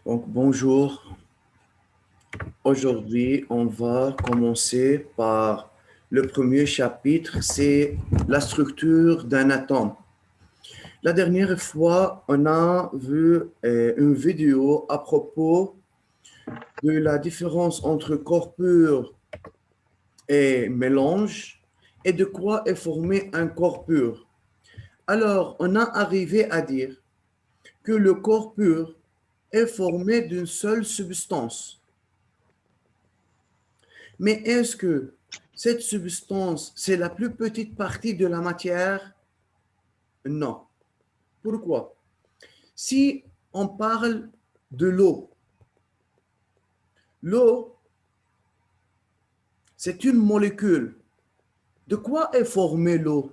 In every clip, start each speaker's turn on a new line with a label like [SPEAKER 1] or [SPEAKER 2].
[SPEAKER 1] Donc, bonjour. Aujourd'hui, on va commencer par le premier chapitre, c'est la structure d'un atome. La dernière fois, on a vu une vidéo à propos de la différence entre corps pur et mélange et de quoi est formé un corps pur. Alors, on a arrivé à dire que le corps pur est formé d'une seule substance. Mais est-ce que cette substance, c'est la plus petite partie de la matière? Non. Pourquoi? Si on parle de l'eau, l'eau, c'est une molécule. De quoi est formée l'eau?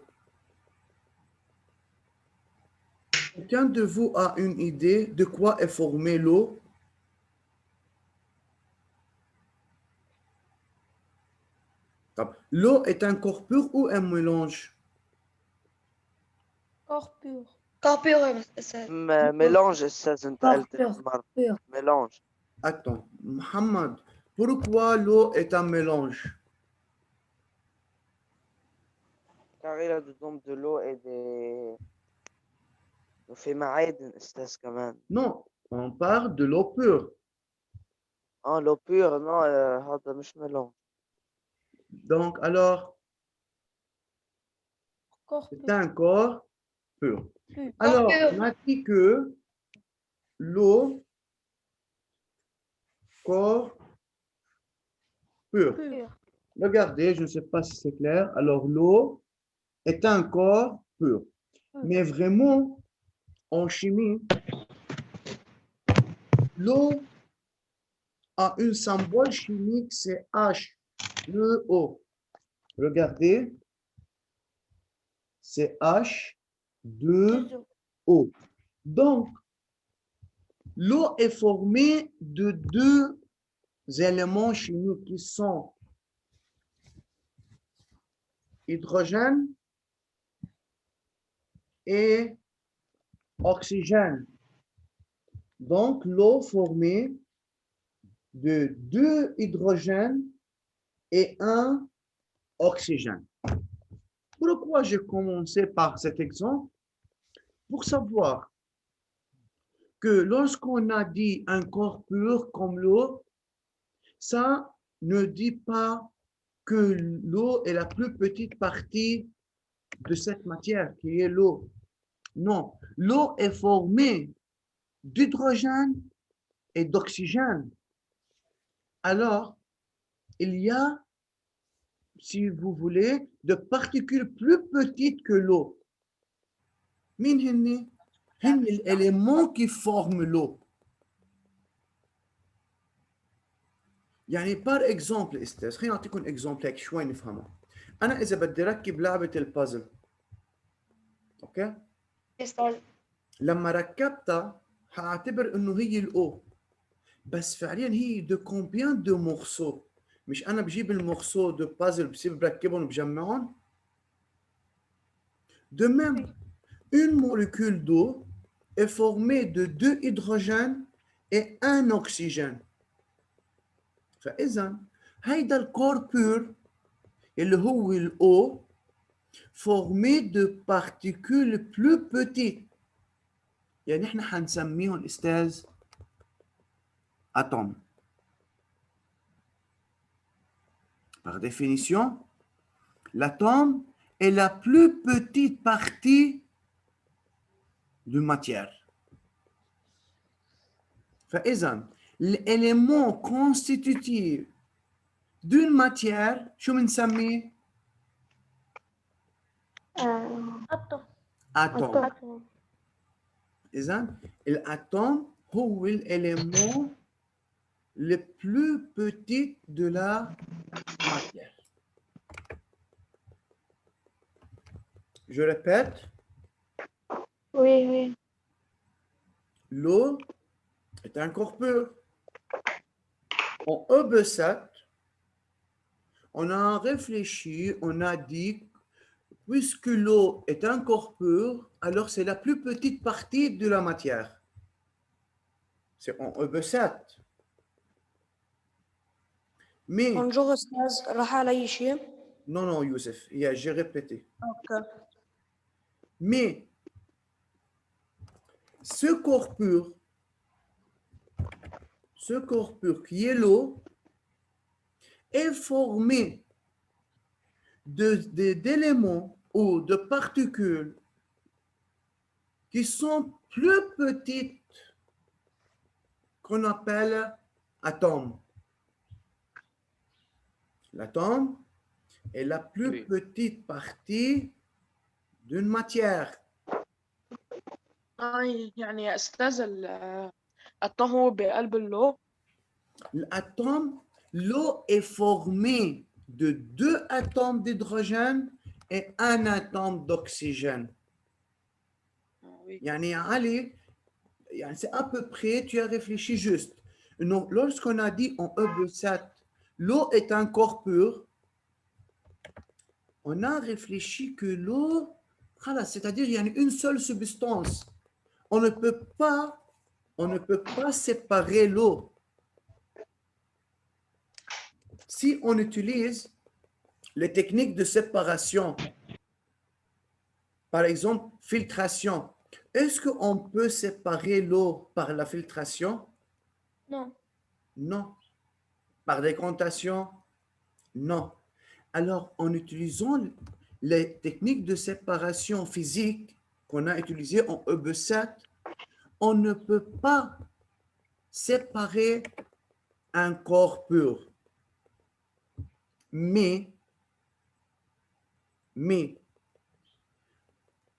[SPEAKER 1] Quelqu'un de vous a une idée de quoi est formée l'eau? L'eau est un corps pur ou un mélange?
[SPEAKER 2] Corps pur.
[SPEAKER 3] corps pur أستاذ.
[SPEAKER 4] mélange أستاذ أنت
[SPEAKER 2] Corps
[SPEAKER 4] قلت
[SPEAKER 2] pur.
[SPEAKER 4] مرة
[SPEAKER 2] Pur.
[SPEAKER 4] mélange.
[SPEAKER 1] Attends, Mohamed, pourquoi l'eau est un mélange?
[SPEAKER 4] car il a dedans de l'eau et des وفي معادن أستاذ كمان.
[SPEAKER 1] Non, on parle de l'eau pure.
[SPEAKER 4] l'eau pure non هذا مش mélange.
[SPEAKER 1] Donc, alors,
[SPEAKER 2] Corps
[SPEAKER 1] c'est
[SPEAKER 2] pur.
[SPEAKER 1] un corps pur.
[SPEAKER 2] Pur.
[SPEAKER 1] Alors,
[SPEAKER 3] pur.
[SPEAKER 1] on a dit que l'eau, corps pur.
[SPEAKER 2] Pur.
[SPEAKER 1] Regardez, je ne sais pas si c'est clair. Alors, l'eau est un corps pur. Mais vraiment, en chimie, l'eau a un symbole chimique, c'est H2O. Regardez, c'est H2O. Donc, l'eau est formée de deux éléments chimiques qui sont hydrogène et oxygène. Donc, l'eau formée de deux hydrogènes et un oxygène. Pourquoi j'ai commencé par cet exemple? Pour savoir que lorsqu'on a dit un corps pur comme l'eau, ça ne dit pas que l'eau est la plus petite partie de cette matière qui est l'eau. Non, l'eau est formée d'hydrogène et d'oxygène. Alors, il y a, si vous voulez, de particules plus petites que l'eau. مين هن الاليمون qui forment l'eau. يعني بار اكزومبل استاذ خليني اعطيكم اكزومبل هيك شوي نفهمها. انا اذا بدي اركب لعبه البازل، اوكي،
[SPEAKER 3] أستاذ.
[SPEAKER 1] لما ركبتها حاعتبر انه هي الاو، بس فعليا هي دو كومبيان دو مورسو. مش انا بجيب المورسو دو بازل بصير بركبهم وبجمعهم. De même, une molécule d'eau est formée de deux hydrogènes et un oxygène. فإذا هيدا الكور بور اللي هو الأو formé de particules plus petites. يعني احنا حنسميهم استاذ atomes. Par définition, l'atome est la plus petite partie de matière. فإذا l'élément constitutif d'une matière شو بنسميه؟
[SPEAKER 2] Atome.
[SPEAKER 1] atome.
[SPEAKER 2] Atome.
[SPEAKER 1] إذا الاتome هو l'élément le plus petit de la matière. Je répète,
[SPEAKER 3] Oui, oui.
[SPEAKER 1] l'eau est un corps pur. En EB7, on a réfléchi, on a dit, puisque l'eau est un corps pur, alors c'est la plus petite partie de la matière. c'est en EB7. Mais,
[SPEAKER 5] bonjour أستاذ راح على شيء.
[SPEAKER 1] non, non, Youssef, j'ai répété.
[SPEAKER 5] Ok.
[SPEAKER 1] Mais, ce corps pur qui est l'eau, est formé d'éléments ou de particules qui sont plus petites qu'on appelle atomes. L'atome est la plus
[SPEAKER 6] Oui.
[SPEAKER 1] petite partie d'une matière.
[SPEAKER 7] يعني يا أستاذ الطه هو بقلب اللو.
[SPEAKER 1] L'atome, l'eau est formée de 2 atomes d'hydrogène et 1 atome d'oxygène.
[SPEAKER 7] oui.
[SPEAKER 1] Yani, Ali, c'est à peu près, tu as réfléchi juste. Donc, lorsqu'on a dit en EB7, l'eau est un corps pur, on a réfléchi que l'eau, c'est-à-dire il y a une seule substance. On ne peut pas séparer l'eau. Si on utilise les techniques de séparation, par exemple, filtration, est-ce qu'on peut séparer l'eau par la filtration?
[SPEAKER 3] Non.
[SPEAKER 1] Non. Par décantation? Non. Alors, en utilisant les techniques de séparation physique qu'on a utilisées en EB7, on ne peut pas séparer un corps pur. Mais,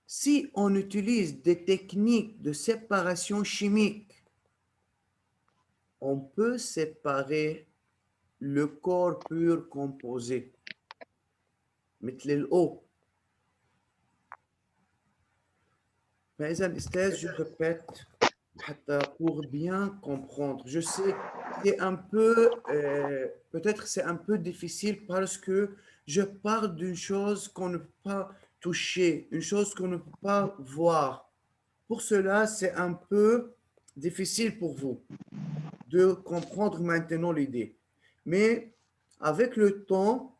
[SPEAKER 1] si on utilise des techniques de séparation chimique, on peut séparer le corps pur composé. مثل الأو. فإذا أستاذ, je répète pour bien comprendre. Je sais c'est un peu, peut-être c'est un peu difficile parce que je parle d'une chose qu'on ne peut pas toucher, une chose qu'on ne peut pas voir. Pour cela, c'est un peu difficile pour vous de comprendre maintenant l'idée. Mais avec le temps,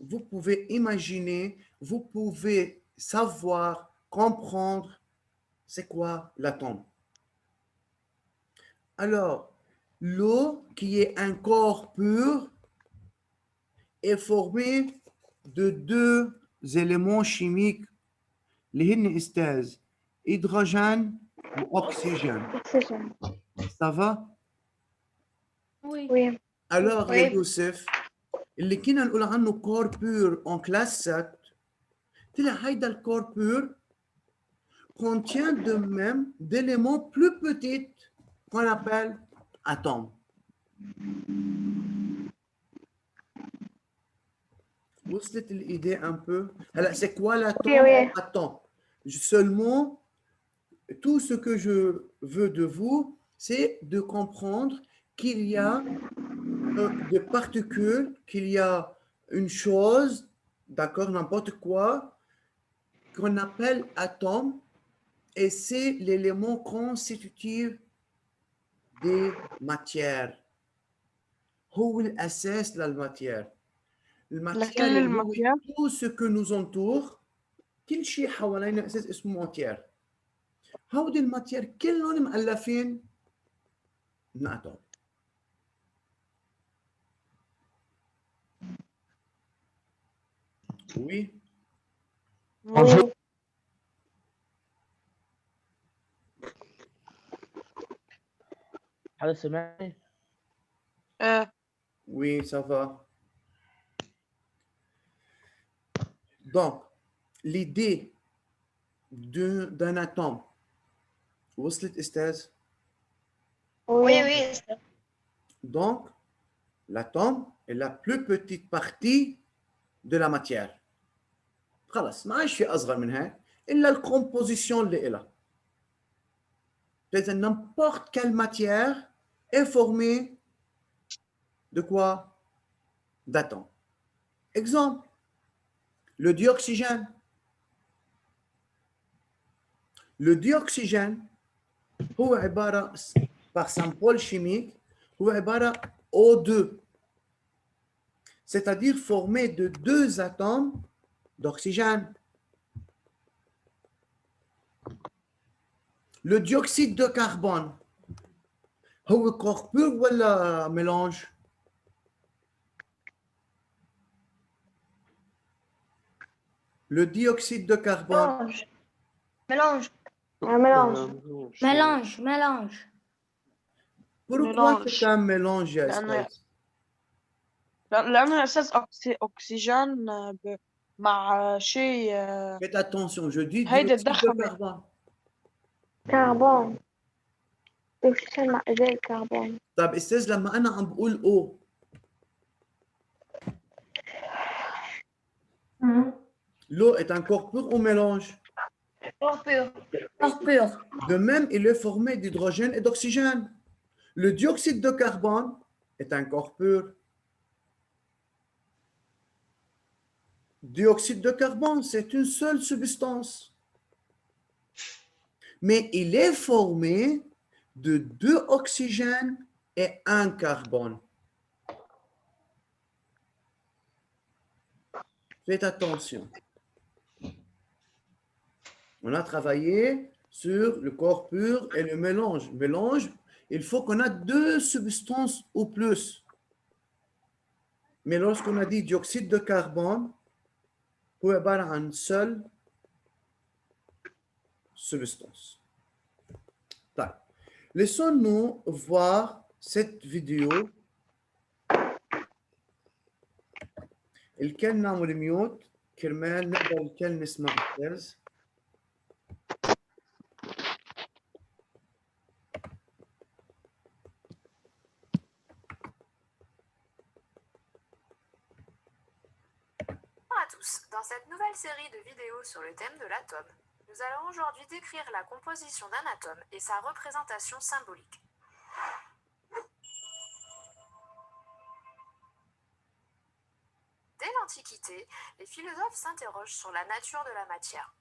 [SPEAKER 1] vous pouvez imaginer, vous pouvez savoir, comprendre c'est quoi l'atome. Alors, l'eau qui est un corps pur est formée de 2 éléments chimiques, les استاذ hydrogène ou oxygène.
[SPEAKER 2] Oxygène.
[SPEAKER 1] Ça va?
[SPEAKER 3] Oui.
[SPEAKER 1] Alors,
[SPEAKER 3] Oui.
[SPEAKER 1] Youssef, اللي كنا نقول عنه corps pur en classe 7, طلع هيدا الكور pur contient de même d'éléments plus petits qu'on appelle atomes. وصلت l'idée un peu? Alors, c'est quoi l'atome?
[SPEAKER 3] Oui.
[SPEAKER 1] Attends, seulement, tout ce que je veux de vous, c'est de comprendre qu'il y a des particules, qu'il y a une chose, d'accord, n'importe quoi, qu'on appelle atome, et c'est l'élément constitutif des matières. هو الأساس للماتير. الماتير
[SPEAKER 7] لكل
[SPEAKER 1] اللي هو
[SPEAKER 7] الماتير.
[SPEAKER 1] tout ce que nous entoure، كل شيء حوالينا أساس اسمه ماتير. هودي الماتير كلهم مؤلفين من أتوم. Oui.
[SPEAKER 3] Oui.
[SPEAKER 6] هذا سمعني؟
[SPEAKER 1] Oui, ça va. Donc, l'idée d'un atome, وصلت أستاذ؟
[SPEAKER 3] Oui.
[SPEAKER 1] Donc, l'atome est la plus petite partie de la matière. خلاص ما عادش في أصغر من هيك إلا الكومبوزيشن اللي إلها. C'est n'importe quelle matière est formée de quoi? D'atomes. Exemple, le dioxygène. Le dioxygène هو عبارة par symbole chimique هو عبارة O2, c'est-à-dire formé de deux atomes d'oxygène. Le dioxyde de carbone هو corps pur ولا mélange؟ Le dioxyde de carbone.
[SPEAKER 2] Mélange.
[SPEAKER 3] Un mélange.
[SPEAKER 2] Mélange. Mélange.
[SPEAKER 1] Pourquoi
[SPEAKER 7] mélange.
[SPEAKER 1] c'est un mélange يا
[SPEAKER 7] لأن
[SPEAKER 1] أستاذ؟
[SPEAKER 7] لأنه أساس أكسجين مع شيء
[SPEAKER 1] Faites attention, je dis
[SPEAKER 7] هيدا
[SPEAKER 1] dioxyde de
[SPEAKER 7] الضخمة.
[SPEAKER 1] carbone.
[SPEAKER 2] كربون. أكسجين مع زي الكربون.
[SPEAKER 1] طيب أستاذ لما أنا عم بقول O l'eau est un corps pur ou mélange?
[SPEAKER 2] Corps pur. Corps pur.
[SPEAKER 1] De même, il est formé d'hydrogène et d'oxygène. Le dioxyde de carbone est un corps pur. Dioxyde de carbone, c'est une seule substance. Mais il est formé de deux oxygènes et un carbone. Faites attention. On a travaillé sur le corps pur et le mélange. Mélange, il faut qu'on a deux substances ou plus. Mais lorsqu'on a dit dioxyde de carbone, هو عبارة عن seule substance. طيب. Laissons-nous voir cette vidéo. الكل نعمل ميوت كرمال نقدر الكل نسمع الدرس.
[SPEAKER 6] Bonjour à tous, dans cette nouvelle série de vidéos sur le thème de l'atome, nous allons aujourd'hui décrire la composition d'un atome et sa représentation symbolique. Dès l'Antiquité, les philosophes s'interrogent sur la nature de la matière.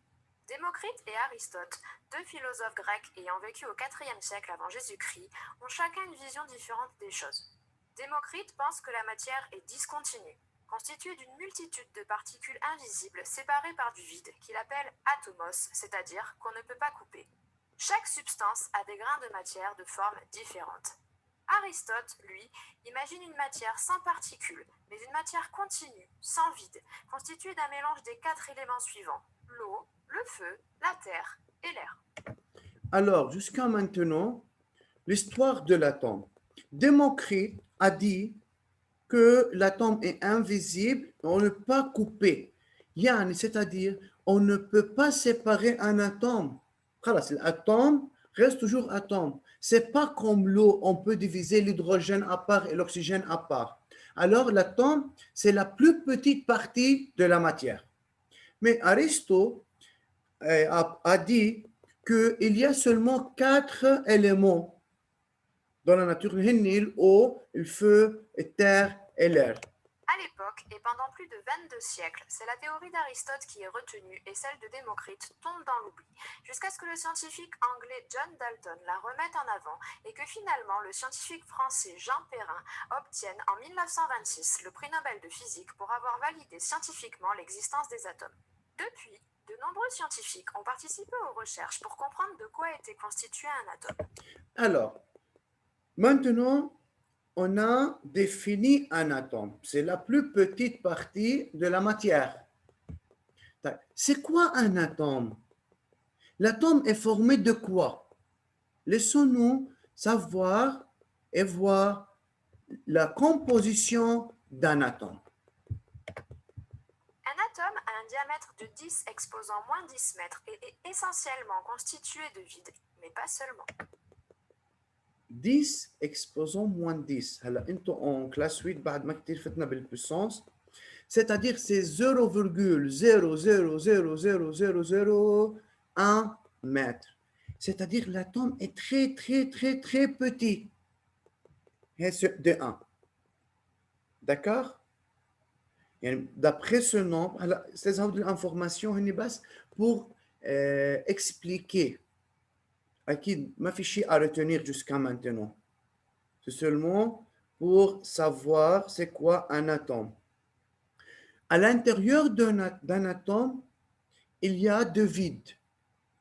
[SPEAKER 6] Démocrite et Aristote, deux philosophes grecs ayant vécu au IVe siècle avant Jésus-Christ, ont chacun une vision différente des choses. Démocrite pense que la matière est discontinue, constituée d'une multitude de particules invisibles séparées par du vide, qu'il appelle atomos, c'est-à-dire qu'on ne peut pas couper. Chaque substance a des grains de matière de formes différentes. Aristote, lui, imagine une matière sans particules, mais une matière continue, sans vide, constituée d'un mélange des quatre éléments suivants: l'eau, le feu, la terre et l'air.
[SPEAKER 1] Alors, jusqu'à maintenant, l'histoire de l'atome. Démocrite a dit que l'atome est invisible, on ne peut pas couper. C'est-à-dire, on ne peut pas séparer un atome. L'atome reste toujours atome. C'est pas comme l'eau, on peut diviser l'hydrogène à part et l'oxygène à part. Alors, l'atome, c'est la plus petite partie de la matière. Mais Aristote a dit qu'il y a seulement 4 éléments dans la nature: l'eau, le feu, la terre et l'air.
[SPEAKER 6] À l'époque, et pendant plus de 22 siècles, c'est la théorie d'Aristote qui est retenue et celle de Démocrite tombe dans l'oubli, jusqu'à ce que le scientifique anglais John Dalton la remette en avant et que finalement le scientifique français Jean Perrin obtienne en 1926 le prix Nobel de physique pour avoir validé scientifiquement l'existence des atomes. Depuis, de nombreux scientifiques ont participé aux recherches pour comprendre de quoi était constitué un atome.
[SPEAKER 1] Alors, maintenant, on a défini un atome. C'est la plus petite partie de la matière. C'est quoi un atome? L'atome est formé de quoi? Laissons-nous savoir et voir la composition d'un atome.
[SPEAKER 6] Un atome a un diamètre de 10 exposant moins 10 mètres et est essentiellement constitué de vide, mais pas seulement.
[SPEAKER 1] 10 exposant moins 10. هلا انتم en classe 8 بعد ما كثير فتنا بالبوسانس, c'est-à-dire c'est 0,0000001 mètre. C'est-à-dire l'atome est très très très très petit. De 1. D'accord? يعني d'après ce nombre, هلا استاذ هودي الانفورماسيون هني بس pour expliquer. أكيد ما في شيء à retenir jusqu'à maintenant. C'est seulement pour savoir c'est quoi un atome. À l'intérieur d'un atome, il y a deux vides.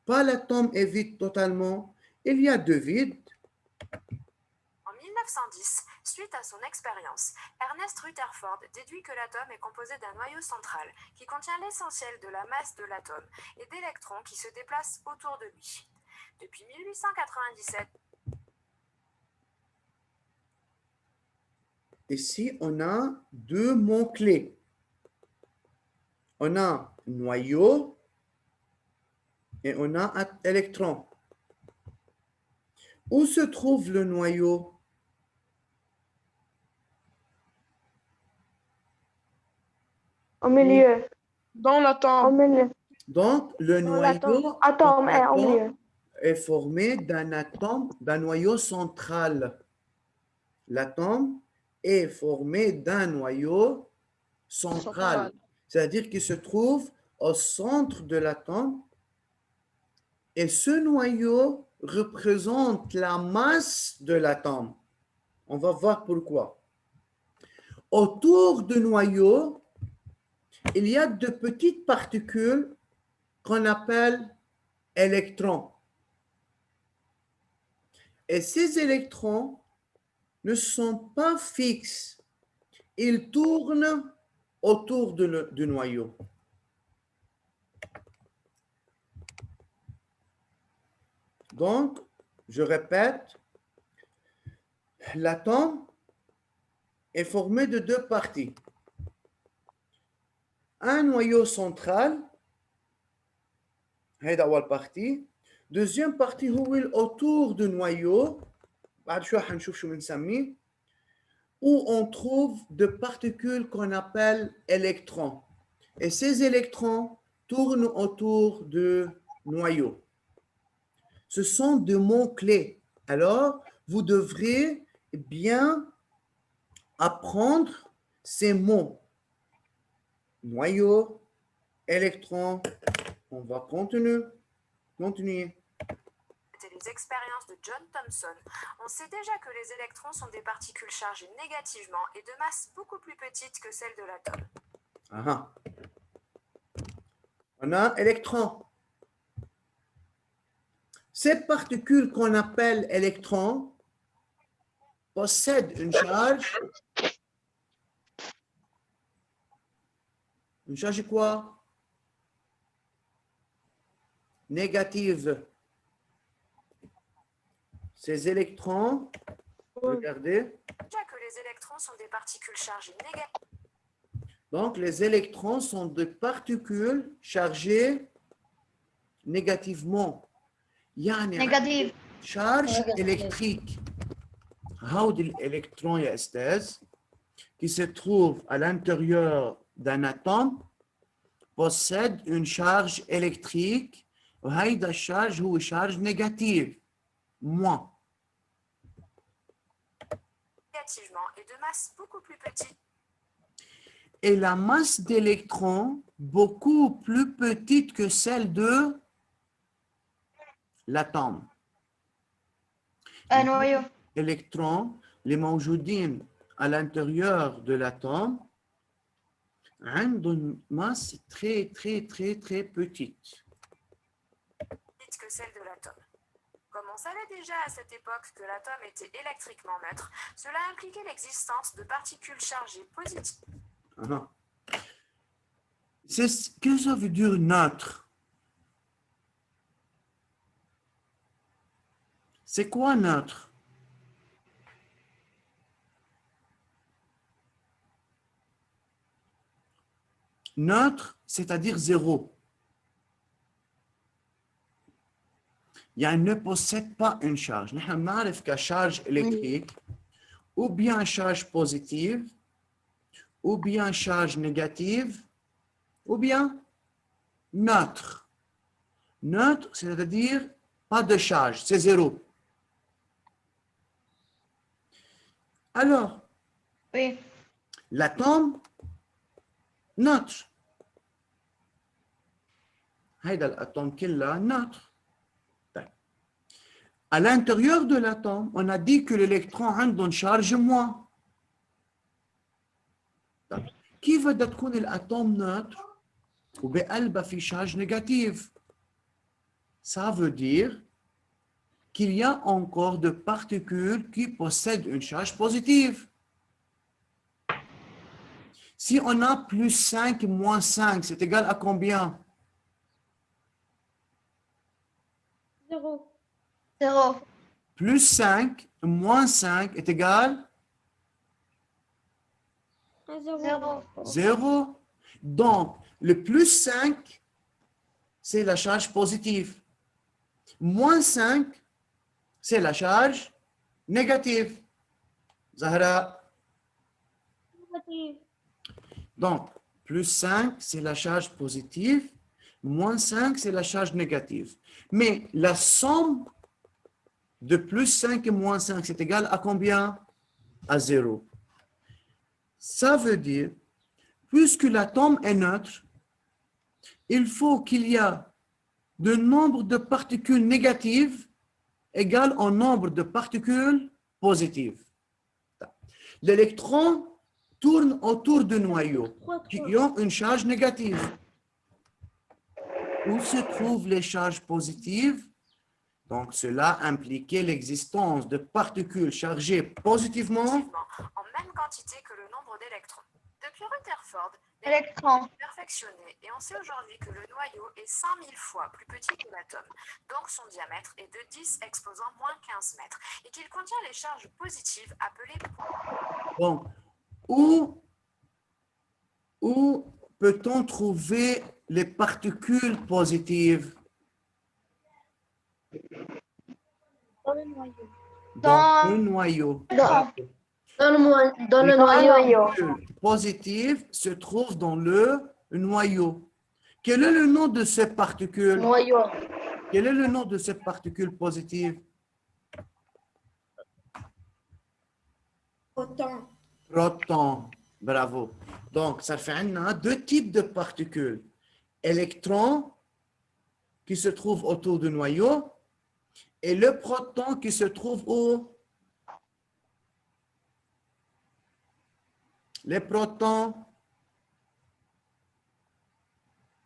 [SPEAKER 1] Pas l'atome est vide totalement, il y a deux vides.
[SPEAKER 6] En 1910, suite à son expérience, Ernest Rutherford déduit que l'atome est composé d'un noyau central qui contient l'essentiel de la masse de l'atome et d'électrons qui se déplacent autour de lui. Depuis 1897,
[SPEAKER 1] Ici, on a deux mots-clés. On a noyau et on a un électron. Où se trouve le noyau?
[SPEAKER 2] Au milieu.
[SPEAKER 7] Dans
[SPEAKER 2] Au
[SPEAKER 7] l'atome.
[SPEAKER 2] milieu.
[SPEAKER 1] Donc, le
[SPEAKER 2] Dans l'atome.
[SPEAKER 1] noyau
[SPEAKER 2] Atome est au milieu.
[SPEAKER 1] est formé d'un atome, d'un noyau central. L'atome est formé d'un noyau central, c'est-à-dire qu'il se trouve au centre de l'atome et ce noyau représente la masse de l'atome. On va voir pourquoi. Autour du noyau, il y a de petites particules qu'on appelle électrons. Et ces électrons ne sont pas fixes. Ils tournent autour du noyau. Donc, je répète, l'atome est formé de deux parties. Un noyau central, هيدا أول partie. Deuxième partie هو autour du noyau, بعد شوي حنشوف شو بنسميه, où on trouve des particules qu'on appelle électrons. Et ces électrons tournent autour du noyau. Ce sont des mots-clés. Alors, vous devrez bien apprendre ces mots. Noyau, électron. On va continuer.
[SPEAKER 6] les expériences de John Thomson, on sait déjà que les électrons sont des particules chargées négativement et de masse beaucoup plus petite que celle de l'atome.
[SPEAKER 1] Aha. On a électrons. Ces particules qu'on appelle électrons possèdent une charge. Une charge quoi? Négative. Ces électrons, regardez.
[SPEAKER 6] Déjà que les électrons sont des particules chargées négatives.
[SPEAKER 1] Donc, les électrons sont des particules chargées négativement. يعني
[SPEAKER 2] Négative.
[SPEAKER 1] charge électrique. هودي الإلكترون يا أستاذ qui se trouve à l'intérieur d'un atome possède une charge électrique وهيدا الشارج هو charge négative, moins.
[SPEAKER 6] Négativement et de masse beaucoup plus petite.
[SPEAKER 1] Et la masse d'électrons beaucoup plus petite que celle de l'atome.
[SPEAKER 2] Un noyau.
[SPEAKER 1] Électrons, les موجودين à l'intérieur de l'atome, ont une masse très petite.
[SPEAKER 6] Petite que celle de l'atome. Comme on savait déjà à cette époque que l'atome était électriquement neutre, cela impliquait l'existence de particules chargées positives.
[SPEAKER 1] Qu'est-ce que ça veut dire neutre? C'est quoi neutre? Neutre, c'est-à-dire zéro. Il ne possède pas une charge. Nous savons qu'une charge électrique, ou bien charge positive, ou bien charge négative, ou bien neutre. Neutre, c'est-à-dire pas de charge, c'est zéro. Alors,
[SPEAKER 2] Oui.
[SPEAKER 1] l'atome, neutre. هيدا الاتوم كلها neutre. طيب. À l'intérieur de l'atome, on a dit que l'électron a une charge moins. كيف بدها تكون الاتوم neutre وبقلبها في charge négative? Ça veut dire qu'il y a encore de particules qui possèdent une charge positive. Si on a plus 5 moins 5, c'est égal à combien?
[SPEAKER 2] 0.
[SPEAKER 1] Plus 5 moins 5 est égal
[SPEAKER 2] 0.
[SPEAKER 1] 0. Donc, le plus 5, c'est la charge positive. Moins 5, c'est la charge négative. Zahra. Donc, plus 5, c'est la charge positive. Moins 5, c'est la charge négative. Mais la somme de plus 5 et moins 5, c'est égal à combien? À 0. Ça veut dire, puisque l'atome est neutre, il faut qu'il y ait le nombre de particules négatives égal au nombre de particules positives. L'électron tourne autour du noyau qui ont une charge négative. Où se trouvent les charges positives? Donc, cela impliquait l'existence de particules chargées positivement
[SPEAKER 6] en même quantité que le nombre d'électrons. Depuis Rutherford,
[SPEAKER 2] Électron.
[SPEAKER 6] perfectionné et on sait aujourd'hui que le noyau est 5000 fois plus petit que l'atome, donc son diamètre est de 10 exposant moins 15 mètres et qu'il contient les charges positives appelées
[SPEAKER 1] Donc, où peut-on trouver les particules positives?
[SPEAKER 2] Dans le noyau.
[SPEAKER 1] Dans le noyau.
[SPEAKER 2] Dans le noyau.
[SPEAKER 1] Les particules positives se trouvent dans le noyau. Quel est le nom de ces particules?
[SPEAKER 2] Noyau.
[SPEAKER 1] Quel est le nom de ces particules positives?
[SPEAKER 5] Proton.
[SPEAKER 1] Protons. Bravo. Donc, ça fait deux types de particules. Électrons qui se trouvent autour du noyau et le proton qui se trouve où? Les protons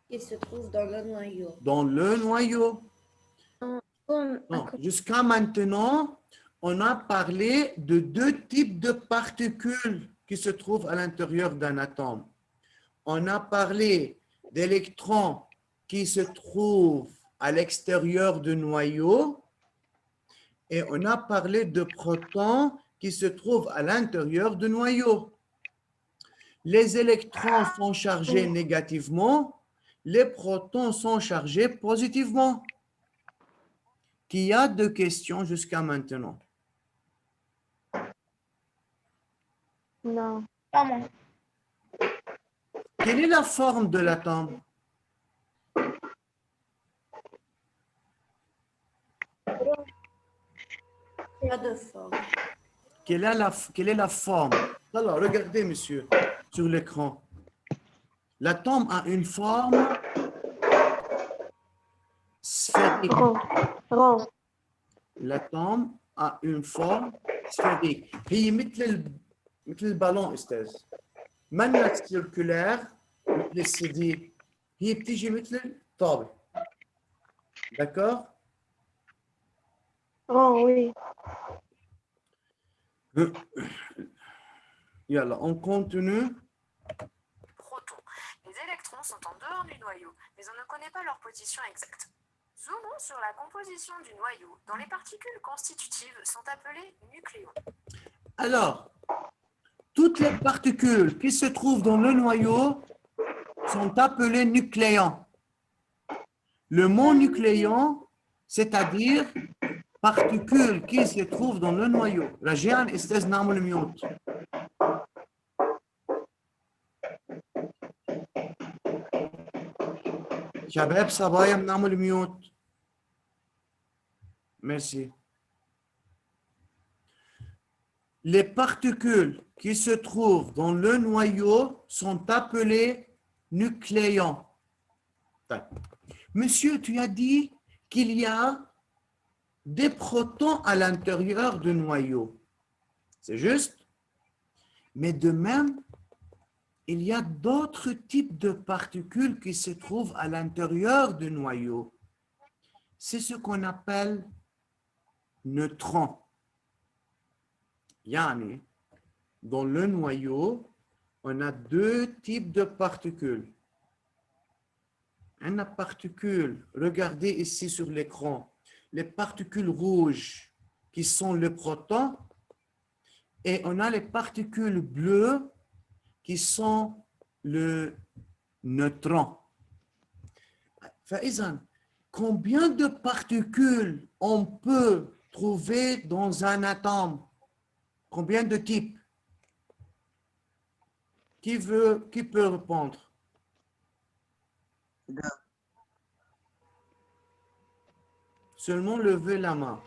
[SPEAKER 5] Qui se trouve dans le noyau.
[SPEAKER 1] dans le noyau. Jusqu'à maintenant, on a parlé de deux types de particules qui se trouvent à l'intérieur d'un atome. On a parlé d'électrons qui se trouvent à l'extérieur du noyau et on a parlé de protons qui se trouvent à l'intérieur du noyau. Les électrons sont chargés négativement, les protons sont chargés positivement. Qui a deux questions jusqu'à maintenant?
[SPEAKER 2] Non. Pas moi.
[SPEAKER 1] Quelle est la forme de l'atome?
[SPEAKER 5] Il y a deux formes.
[SPEAKER 1] Quelle est la forme? Alors, regardez, monsieur, sur l'écran. L'atome a une forme sphérique.
[SPEAKER 2] Rond.
[SPEAKER 1] L'atome a une forme sphérique. هي مثل البالون استاذ. منها circulaire مثل السدي. هي بتيجي مثل الطابة. D'accord?
[SPEAKER 2] Rond, oui.
[SPEAKER 1] Yalla, on continue.
[SPEAKER 6] protons. Les électrons sont en dehors du noyau, mais on ne connaît pas leur position exacte. Zoomons sur la composition du noyau, dont les particules constitutives sont appelées nucléons.
[SPEAKER 1] Alors, toutes les particules qui se trouvent dans le noyau sont appelées nucléons. Le mot nucléon, c'est-à-dire particules qui se trouvent dans le noyau. رجاءً استاذ نعمل ميوت. شباب صبايا بنعمل ميوت. Merci. Les particules qui se trouvent dans le noyau sont appelées nucléons. Monsieur, tu as dit qu'il y a des protons à l'intérieur du noyau. C'est juste? Mais de même, il y a d'autres types de particules qui se trouvent à l'intérieur du noyau. C'est ce qu'on appelle neutrons. Yani, dans le noyau, on a deux types de particules. On a particules, regardez ici sur l'écran, les particules rouges qui sont le proton, et on a les particules bleues qui sont le neutron. فإذا, combien de particules on peut trouver dans un atome? Combien de types? Qui peut répondre? Seulement levez la main.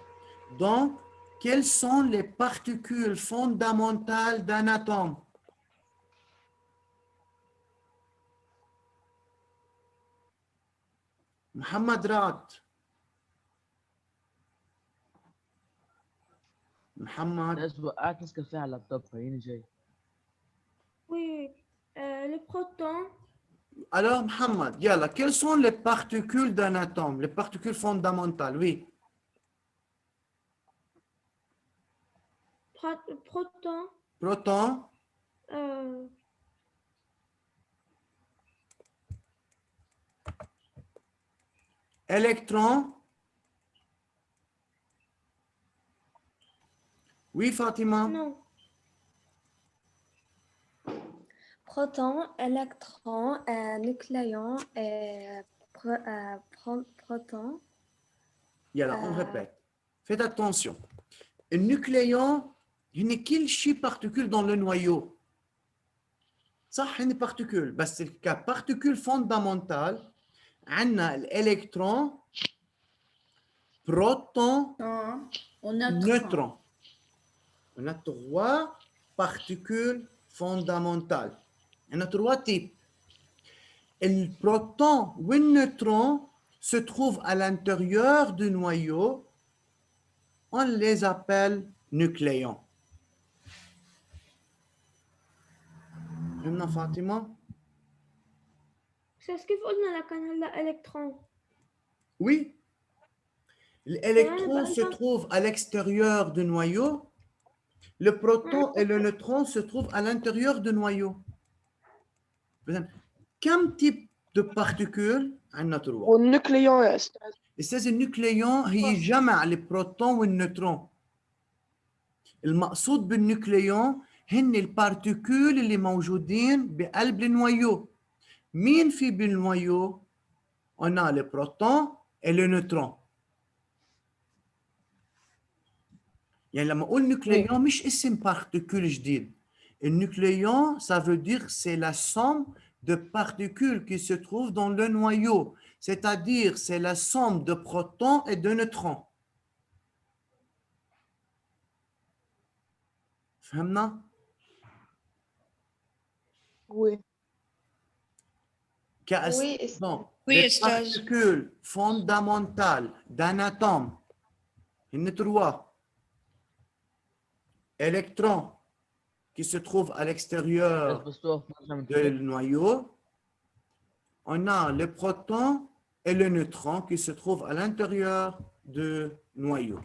[SPEAKER 1] Donc, quelles sont les particules fondamentales d'un atome? Mohamed Rad. Mohamed.
[SPEAKER 8] ناس وقعت نسكافيه على اللابتوب خليني جاي.
[SPEAKER 2] Oui, le proton,
[SPEAKER 1] Alors, Mohamed, yalla, quelles sont les particules d'un atome? Les particules fondamentales, oui.
[SPEAKER 2] proton,
[SPEAKER 1] Proton, électron. Oui, Fatima.
[SPEAKER 2] non,
[SPEAKER 9] Proton, électron, nucléon et proton.
[SPEAKER 1] Yalla, on répète. Faites attention. Un nucléon, il n'y a qu'une particule dans le noyau. Ça, c'est une particule. C'est la particule fondamentale. On a l'électron, proton, neutron. On a trois particules fondamentales. On a trois types. Et le proton ou le neutron se trouvent à l'intérieur du noyau. On les appelle nucléons. فهمنا فاطمة؟
[SPEAKER 2] c'est ce qu'il قلنا لك عن l'électron.
[SPEAKER 1] Oui. L'électron se trouve à l'extérieur du noyau. Le proton et le neutron se trouvent à l'intérieur du noyau. Quel type de particules عندنا trois؟
[SPEAKER 7] والنيوكليون يا أستاذ.
[SPEAKER 1] أستاذ النيوكليون هي جمع البروتون والنيوترون. المقصود بالنيوكليون هن البارتيكول اللي موجودين بقلب النويو. مين في بالنويو؟ On a le proton et le neutron. يعني لما اقول نيوكليون مش اسم بارتيكول جديد. النيوكليون ça veut dire c'est la somme de particules qui se trouvent dans le noyau, c'est-à-dire c'est la somme de protons et de neutrons. فهمنا؟
[SPEAKER 7] Oui.
[SPEAKER 1] Donc, les particules fondamentales d'un atome, il y en a trois. Électrons qui se trouvent à l'extérieur du noyau. On a le proton et le neutron qui se trouvent à l'intérieur du noyau.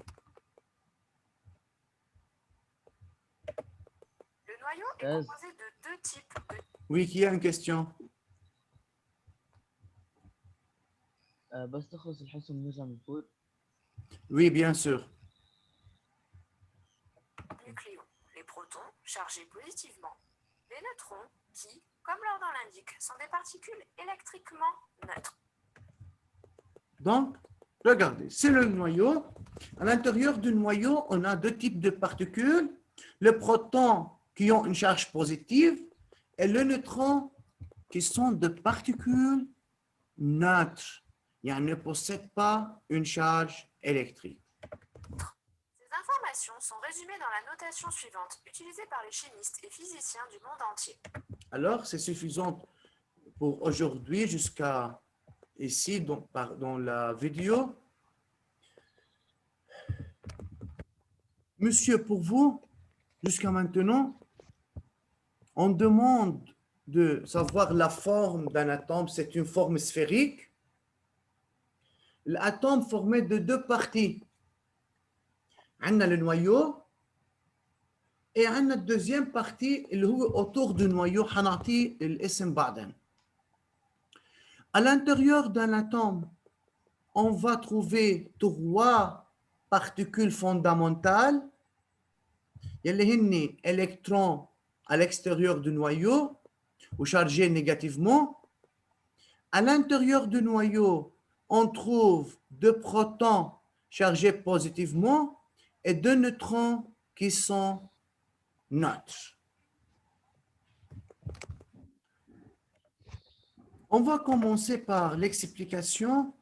[SPEAKER 6] Le noyau est composé de deux types de...
[SPEAKER 1] Oui, qui a une question?
[SPEAKER 8] بس تخلص الحصة ونرجع من فوق.
[SPEAKER 1] Oui, bien sûr.
[SPEAKER 6] Nucléons, les protons chargés positivement, les neutrons qui, comme leur nom l'indique, sont des particules électriquement neutres.
[SPEAKER 1] Donc, regardez, c'est le noyau. À l'intérieur du noyau, on a deux types de particules. Le proton qui ont une charge positive et le neutron qui sont de particules neutres. Il ne possède pas une charge électrique.
[SPEAKER 6] Ces informations sont résumées dans la notation suivante, utilisée par les chimistes et physiciens du monde entier.
[SPEAKER 1] Alors, c'est suffisant pour aujourd'hui jusqu'à ici, dans la vidéo. monsieur, pour vous, jusqu'à maintenant, on demande de savoir la forme d'un atome, c'est une forme sphérique. L'atome formé de deux parties. On a le noyau et on a la deuxième partie اللي هو autour du noyau. حنعطيه الاسم بعدين. À l'intérieur d'un atome, on va trouver trois particules fondamentales. يلي هن électrons à l'extérieur du noyau ou chargés négativement. À l'intérieur du noyau, on trouve deux protons chargés positivement et deux neutrons qui sont neutres. On va commencer par l'explication.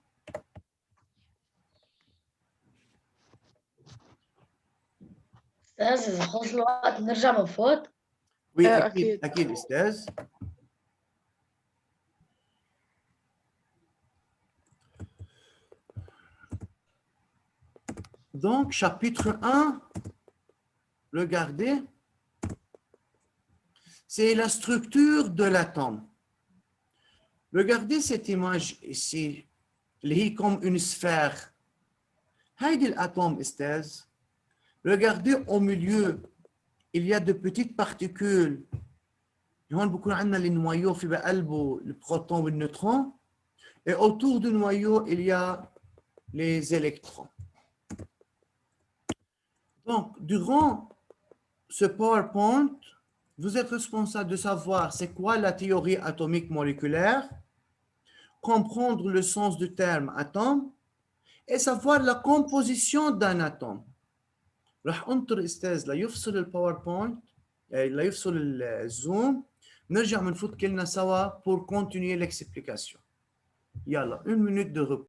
[SPEAKER 5] أستاذ إذا خلص الوقت نرجع من فوق.
[SPEAKER 1] Oui,
[SPEAKER 7] أكيد.
[SPEAKER 1] أكيد أستاذ. Donc, chapitre 1, regardez, c'est la structure de l'atome. Regardez cette image ici, qui est comme une sphère. هيدي الاتome, أستاذ. Regardez au milieu, il y a de petites particules. هون بكون عندنا النويو في بقلبه البروتون والنيوترون. Et autour du noyau, il y a les électrons. Donc, durant ce PowerPoint, vous êtes responsable de savoir c'est quoi la théorie atomique moléculaire, comprendre le sens du terme atome et savoir la composition d'un atome. راح انطر استاذ ليفصل الباوربوينت ليفصل الزوم نرجع بنفوت كلنا سوا pour continuer l'explication. يلا 1 minute de repos.